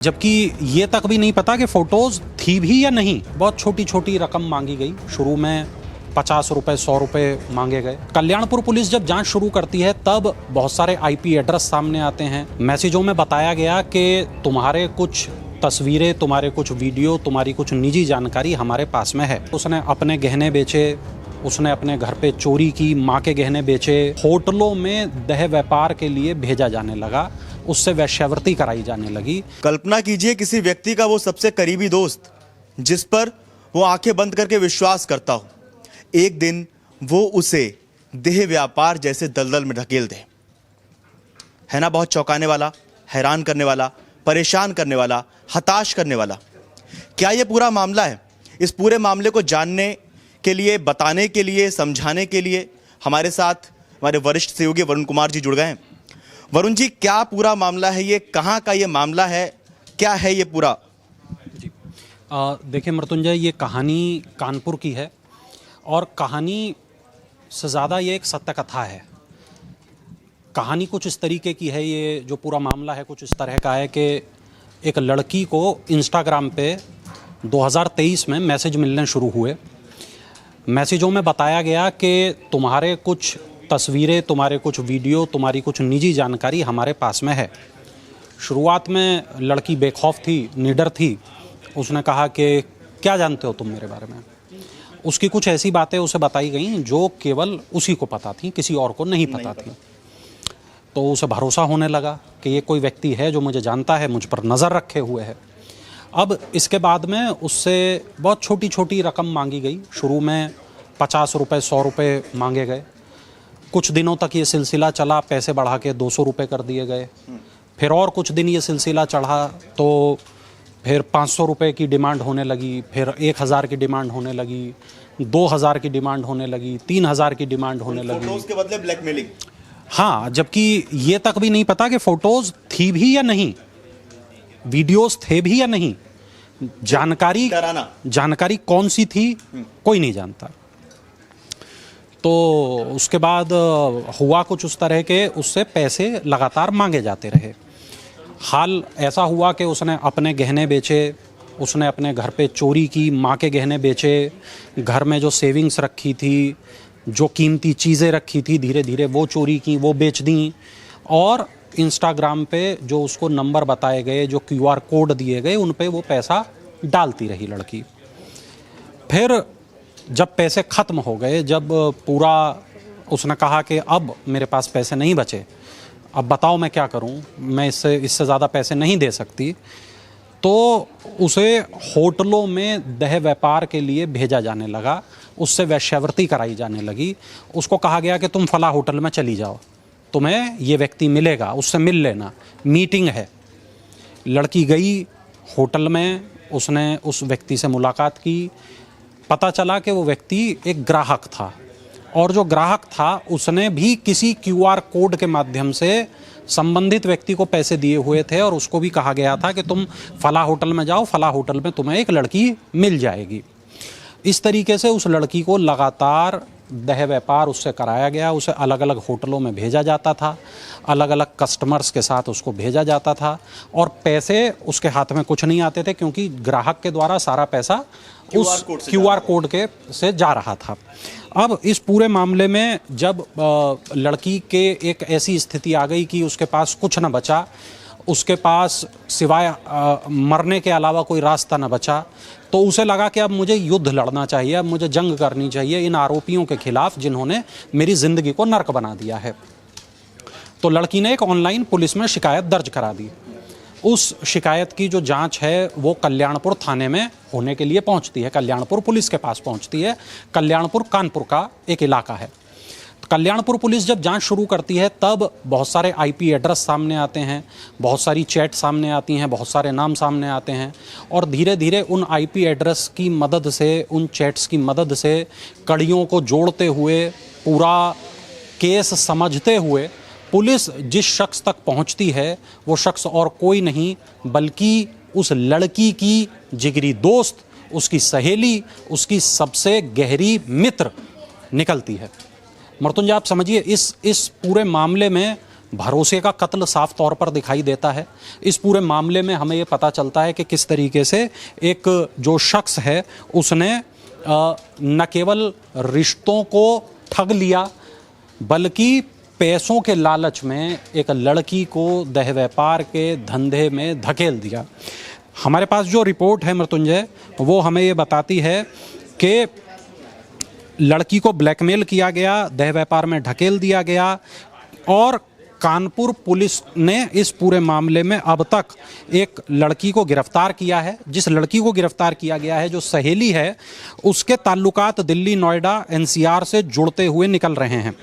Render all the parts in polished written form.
जबकि ये तक भी नहीं पता कि फोटोज थी भी या नहीं। बहुत छोटी छोटी रकम मांगी गई। शुरू में 50 रुपए 100 रुपए मांगे गए। कल्याणपुर पुलिस जब जांच शुरू करती है तब बहुत सारे आईपी एड्रेस सामने आते हैं। मैसेजों में बताया गया कि तुम्हारे कुछ तस्वीरें, तुम्हारे कुछ वीडियो, तुम्हारी कुछ निजी जानकारी हमारे पास में है। उसने अपने गहने बेचे, उसने अपने घर पे चोरी की, माँ के गहने बेचे, होटलों में दह व्यापार के लिए भेजा जाने लगा, उससे वैश्यावृत्ति कराई जाने लगी। कल्पना कीजिए किसी व्यक्ति का वो सबसे करीबी दोस्त जिस पर वो आंखें बंद करके विश्वास करता हो, एक दिन वो उसे देह व्यापार जैसे दलदल में ढकेल दे। है ना बहुत चौंकाने वाला, हैरान करने वाला, परेशान करने वाला, हताश करने वाला। क्या ये पूरा मामला है? इस पूरे मामले को जानने के लिए, बताने के लिए, समझाने के लिए हमारे साथ हमारे वरिष्ठ सहयोगी वरुण कुमार जी जुड़ गए हैं। वरुण जी, क्या पूरा मामला है? ये कहाँ का ये मामला है? क्या है ये पूरा? जी देखिए मृत्युंजय, ये कहानी कानपुर की है और कहानी से ज़्यादा ये एक सत्य कथा है। कहानी कुछ इस तरीके की है, ये जो पूरा मामला है कुछ इस तरह का है कि एक लड़की को इंस्टाग्राम पे 2023 में मैसेज मिलने शुरू हुए। मैसेजों में बताया गया कि तुम्हारे कुछ तस्वीरें, तुम्हारे कुछ वीडियो, तुम्हारी कुछ निजी जानकारी हमारे पास में है। शुरुआत में लड़की बेखौफ थी, निडर थी। उसने कहा कि क्या जानते हो तुम मेरे बारे में। उसकी कुछ ऐसी बातें उसे बताई गईं जो केवल उसी को पता थी, किसी और को नहीं पता थी। तो उसे भरोसा होने लगा कि ये कोई व्यक्ति है जो मुझे जानता है, मुझ पर नज़र रखे हुए है। अब इसके बाद में उससे बहुत छोटी छोटी रकम मांगी गई। शुरू में 50 रुपए 100 रुपए मांगे गए। कुछ दिनों तक ये सिलसिला चला, पैसे बढ़ा के 200 रुपये कर दिए गए। फिर और कुछ दिन ये सिलसिला चढ़ा तो फिर 500 रुपये की डिमांड होने लगी, फिर 1000 की डिमांड होने लगी, 2000 की डिमांड होने लगी, 3000 की डिमांड होने लगी। फोटोज के बदले ब्लैकमेलिंग। हाँ, जबकि ये तक भी नहीं पता कि फोटोज थी भी या नहीं, वीडियोस थे भी या नहीं, जानकारी कौन सी थी कोई नहीं जानता। तो उसके बाद हुआ कुछ उस तरह के, उससे पैसे लगातार मांगे जाते रहे। हाल ऐसा हुआ कि उसने अपने गहने बेचे, उसने अपने घर पे चोरी की, माँ के गहने बेचे, घर में जो सेविंग्स रखी थी, जो कीमती चीज़ें रखी थी, धीरे धीरे वो चोरी की, वो बेच दी। और इंस्टाग्राम पे जो उसको नंबर बताए गए, जो QR कोड दिए गए, उन पे वो पैसा डालती रही लड़की। फिर जब पैसे ख़त्म हो गए, जब पूरा उसने कहा कि अब मेरे पास पैसे नहीं बचे, अब बताओ मैं क्या करूं, मैं इससे ज़्यादा पैसे नहीं दे सकती, तो उसे होटलों में दह व्यापार के लिए भेजा जाने लगा, उससे वैश्यावृत्ति कराई जाने लगी। उसको कहा गया कि तुम फला होटल में चली जाओ, तुम्हें ये व्यक्ति मिलेगा, उससे मिल लेना, मीटिंग है। लड़की गई होटल में, उसने उस व्यक्ति से मुलाकात की। पता चला कि वो व्यक्ति एक ग्राहक था और जो ग्राहक था उसने भी किसी QR कोड के माध्यम से संबंधित व्यक्ति को पैसे दिए हुए थे और उसको भी कहा गया था कि तुम फला होटल में जाओ, फला होटल में तुम्हें एक लड़की मिल जाएगी। इस तरीके से उस लड़की को लगातार दह व्यापार उससे कराया गया। उसे अलग अलग होटलों में भेजा जाता था, अलग अलग कस्टमर्स के साथ उसको भेजा जाता था और पैसे उसके हाथ में कुछ नहीं आते थे क्योंकि ग्राहक के द्वारा सारा पैसा उस QR कोड के से जा रहा था। अब इस पूरे मामले में जब लड़की के एक ऐसी स्थिति आ गई कि उसके पास कुछ न बचा, उसके पास सिवाय मरने के अलावा कोई रास्ता न बचा, तो उसे लगा कि अब मुझे युद्ध लड़ना चाहिए, अब मुझे जंग करनी चाहिए इन आरोपियों के खिलाफ जिन्होंने मेरी ज़िंदगी को नर्क बना दिया है। तो लड़की ने एक ऑनलाइन पुलिस में शिकायत दर्ज करा दी। उस शिकायत की जो जांच है वो कल्याणपुर थाने में होने के लिए पहुंचती है, कल्याणपुर पुलिस के पास पहुंचती है। कल्याणपुर कानपुर का एक इलाका है। कल्याणपुर पुलिस जब जांच शुरू करती है तब बहुत सारे IP एड्रेस सामने आते हैं, बहुत सारी चैट सामने आती हैं, बहुत सारे नाम सामने आते हैं और धीरे धीरे उन IP एड्रेस की मदद से, उन चैट्स की मदद से कड़ियों को जोड़ते हुए, पूरा केस समझते हुए पुलिस जिस शख्स तक पहुंचती है वो शख्स और कोई नहीं बल्कि उस लड़की की जिगरी दोस्त, उसकी सहेली, उसकी सबसे गहरी मित्र निकलती है। मृत्युंजय, आप समझिए इस पूरे मामले में भरोसे का कत्ल साफ तौर पर दिखाई देता है। इस पूरे मामले में हमें ये पता चलता है कि किस तरीके से एक जो शख्स है उसने न केवल रिश्तों को ठग लिया बल्कि पैसों के लालच में एक लड़की को दह व्यापार के धंधे में धकेल दिया। हमारे पास जो रिपोर्ट है मृत्युंजय, वो हमें ये बताती है कि लड़की को ब्लैकमेल किया गया, दह व्यापार में ढकेल दिया गया और कानपुर पुलिस ने इस पूरे मामले में अब तक एक लड़की को गिरफ्तार किया है। जिस लड़की को गिरफ्तार किया गया है, जो सहेली है, उसके ताल्लुकात दिल्ली, नोएडा, एनसीआर से जुड़ते हुए निकल रहे हैं।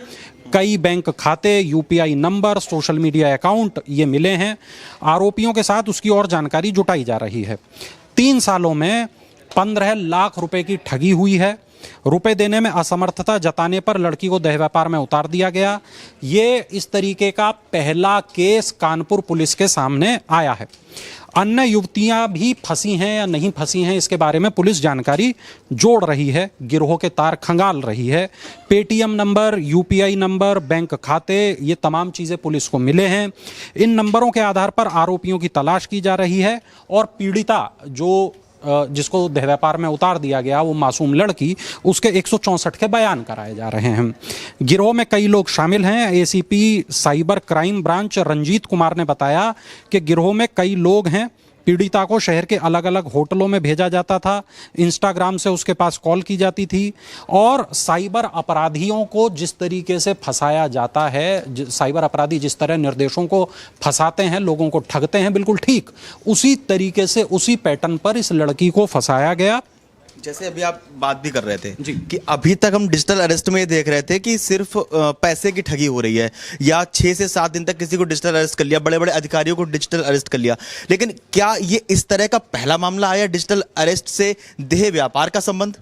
कई बैंक खाते, UPI number, social media account ये मिले हैं। आरोपियों के साथ उसकी और जानकारी जुटाई जा रही है। 3 सालों में 15 लाख रुपए की ठगी हुई है। रुपए देने में असमर्थता जताने पर लड़की को दह व्यापार में उतार दिया गया। ये इस तरीके का पहला केस कानपुर पुलिस के सामने आया है। अन्य युवतियां भी फंसी हैं या नहीं फंसी हैं, इसके बारे में पुलिस जानकारी जोड़ रही है, गिरोह के तार खंगाल रही है। Paytm number, UPI number, bank खाते, ये तमाम चीज़ें पुलिस को मिले हैं। इन नंबरों के आधार पर आरोपियों की तलाश की जा रही है और पीड़िता जिसको दह व्यापार में उतार दिया गया, वो मासूम लड़की, उसके 164 के बयान कराए जा रहे हैं। गिरोह में कई लोग शामिल हैं। ACP cyber crime branch Ranjeet Kumar ने बताया कि गिरोह में कई लोग हैं। पीड़िता को शहर के अलग अलग होटलों में भेजा जाता था, इंस्टाग्राम से उसके पास कॉल की जाती थी और साइबर अपराधियों को जिस तरीके से फंसाया जाता है, साइबर अपराधी जिस तरह निर्देशों को फंसाते हैं, लोगों को ठगते हैं, बिल्कुल ठीक उसी तरीके से, उसी पैटर्न पर इस लड़की को फंसाया गया। जैसे अभी आप बात भी कर रहे थे कि अभी तक हम डिजिटल अरेस्ट में ये देख रहे थे कि सिर्फ पैसे की ठगी हो रही है, या 6 से 7 दिन तक किसी को डिजिटल अरेस्ट कर लिया, बड़े बड़े अधिकारियों को डिजिटल अरेस्ट कर लिया। लेकिन क्या ये इस तरह का पहला मामला आया डिजिटल अरेस्ट से देह व्यापार का संबंध?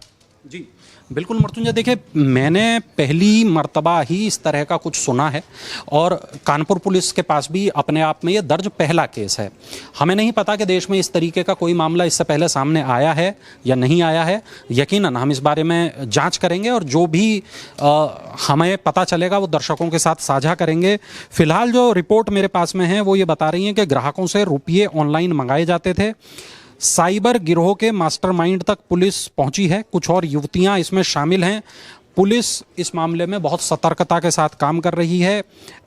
जी बिल्कुल मृत्युंजय, देखिए मैंने पहली मर्तबा ही इस तरह का कुछ सुना है और कानपुर पुलिस के पास भी अपने आप में ये दर्ज पहला केस है। हमें नहीं पता कि देश में इस तरीके का कोई मामला इससे पहले सामने आया है या नहीं आया है। यकीनन हम इस बारे में जांच करेंगे और जो भी हमें पता चलेगा वो दर्शकों के साथ साझा करेंगे। फिलहाल जो रिपोर्ट मेरे पास में है वो ये बता रही है कि ग्राहकों से रुपये ऑनलाइन मंगाए जाते थे। साइबर गिरोह के मास्टरमाइंड तक पुलिस पहुंची है। कुछ और युवतियां इसमें शामिल हैं। पुलिस इस मामले में बहुत सतर्कता के साथ काम कर रही है।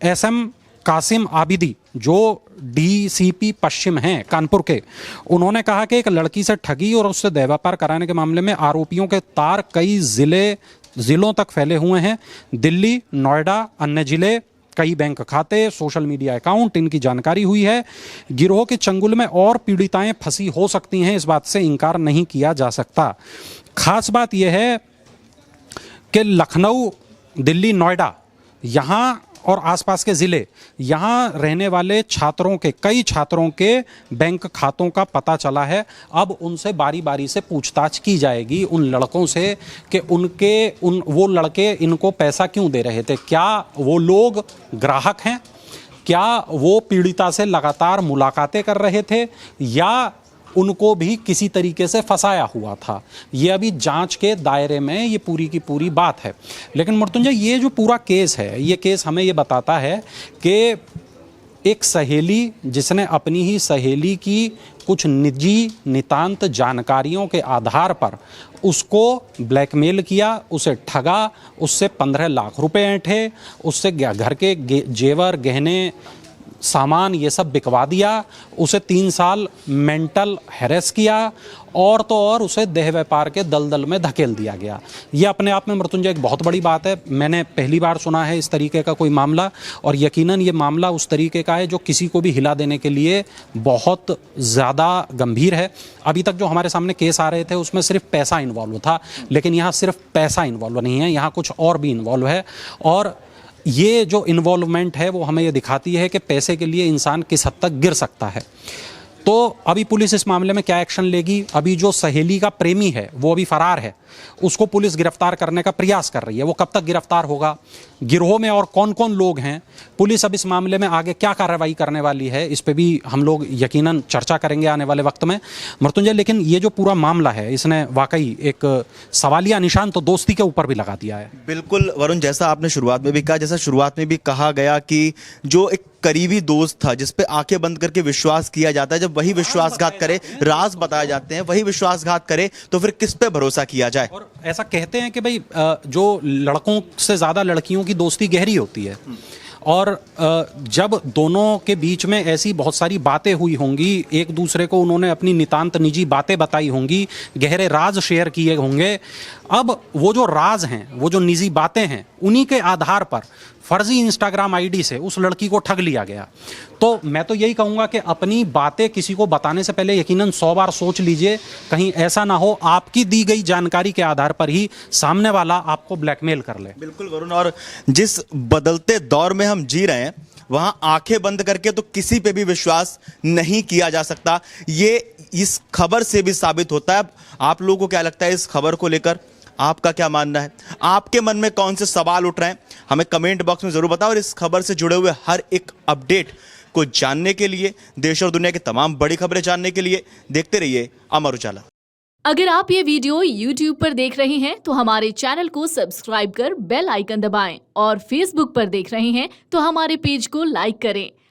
एसएम कासिम आबिदी जो डीसीपी पश्चिम हैं कानपुर के, उन्होंने कहा कि एक लड़की से ठगी और उससे देह व्यापार कराने के मामले में आरोपियों के तार कई जिलों तक फैले हुए हैं। दिल्ली, नोएडा, अन्य जिले, कई बैंक खाते, सोशल मीडिया अकाउंट, इनकी जानकारी हुई है। गिरोह के चंगुल में और पीड़िताएं फंसी हो सकती हैं, इस बात से इनकार नहीं किया जा सकता। खास बात यह है कि लखनऊ, दिल्ली, नोएडा, यहाँ और आसपास के ज़िले, यहाँ रहने वाले कई छात्रों के बैंक खातों का पता चला है। अब उनसे बारी बारी से पूछताछ की जाएगी उन लड़कों से कि वो लड़के इनको पैसा क्यों दे रहे थे। क्या वो लोग ग्राहक हैं? क्या वो पीड़िता से लगातार मुलाकातें कर रहे थे या उनको भी किसी तरीके से फंसाया हुआ था? ये अभी जांच के दायरे में ये पूरी की पूरी बात है। लेकिन मृत्युंजय, ये जो पूरा केस है, ये केस हमें ये बताता है कि एक सहेली जिसने अपनी ही सहेली की कुछ निजी नितांत जानकारियों के आधार पर उसको ब्लैकमेल किया, उसे ठगा, उससे 15 लाख रुपए ऐंठे, उससे घर के जेवर, गहने, सामान ये सब बिकवा दिया, उसे 3 साल मेंटल हैरेस किया और तो और उसे देह व्यापार के दलदल में धकेल दिया गया। ये अपने आप में मृत्युंजय एक बहुत बड़ी बात है। मैंने पहली बार सुना है इस तरीके का कोई मामला और यकीनन ये मामला उस तरीके का है जो किसी को भी हिला देने के लिए बहुत ज़्यादा गंभीर है। अभी तक जो हमारे सामने केस आ रहे थे उसमें सिर्फ पैसा इन्वॉल्व था, लेकिन यहाँ सिर्फ पैसा इन्वॉल्व नहीं है, यहाँ कुछ और भी इन्वॉल्व है। और ये जो इन्वॉल्वमेंट है वो हमें ये दिखाती है कि पैसे के लिए इंसान किस हद तक गिर सकता है। तो अभी पुलिस इस मामले में क्या एक्शन लेगी? अभी जो सहेली का प्रेमी है वो अभी फरार है, उसको पुलिस गिरफ्तार करने का प्रयास कर रही है। वो कब तक गिरफ्तार होगा? गिरोह में और कौन कौन लोग हैं? पुलिस अब इस मामले में आगे क्या कार्रवाई करने वाली है, इस पे भी हम लोग यकीनन चर्चा करेंगे आने वाले वक्त में मृत्युंजय। लेकिन ये जो पूरा मामला है इसने वाकई एक सवालिया निशान तो दोस्ती के ऊपर भी लगा दिया है। बिल्कुल वरुण, जैसा आपने शुरुआत में भी कहा, जैसा शुरुआत में भी कहा गया कि जो एक करीबी दोस्त था जिस पे आंखें बंद करके विश्वास किया जाता है, जब वही विश्वासघात करे, राज बताए जाते हैं, वही विश्वासघात करे, तो फिर किस पे भरोसा किया जाए। और ऐसा कहते हैं कि भाई जो लड़कों से ज्यादा लड़कियों की दोस्ती गहरी होती है, और जब दोनों के बीच में ऐसी बहुत सारी बातें हुई होंगी, एक दूसरे को उन्होंने अपनी नितांत निजी बातें बताई होंगी, गहरे राज शेयर किए होंगे, अब वो जो राज हैं, वो जो निजी बातें हैं, उन्हीं के आधार पर फर्जी इंस्टाग्राम आईडी से उस लड़की को ठग लिया गया। तो मैं तो यही कहूंगा कि अपनी बातें किसी को बताने से पहले यकीनन 100 बार सोच लीजिए, कहीं ऐसा ना हो आपकी दी गई जानकारी के आधार पर ही सामने वाला आपको ब्लैकमेल कर ले। बिल्कुल वरुण, और जिस बदलते दौर में हम जी रहे हैं, वहां आंखें बंद करके तो किसी पे भी विश्वास नहीं किया जा सकता। ये इस खबर से भी साबित होता है। आप लोगों को क्या लगता है इस खबर को लेकर? आपका क्या मानना है? आपके मन में कौन से सवाल उठ रहे हैं? हमें कमेंट बॉक्स में जरूर बताओ। और इस खबर से जुड़े हुए हर एक अपडेट को जानने के लिए, देश और दुनिया की तमाम बड़ी खबरें जानने के लिए देखते रहिए अमर उजाला। अगर आप ये वीडियो YouTube पर देख रहे हैं तो हमारे चैनल को सब्सक्राइब कर बेल आइकन दबाएं, और Facebook पर देख रहे हैं तो हमारे पेज को लाइक करें।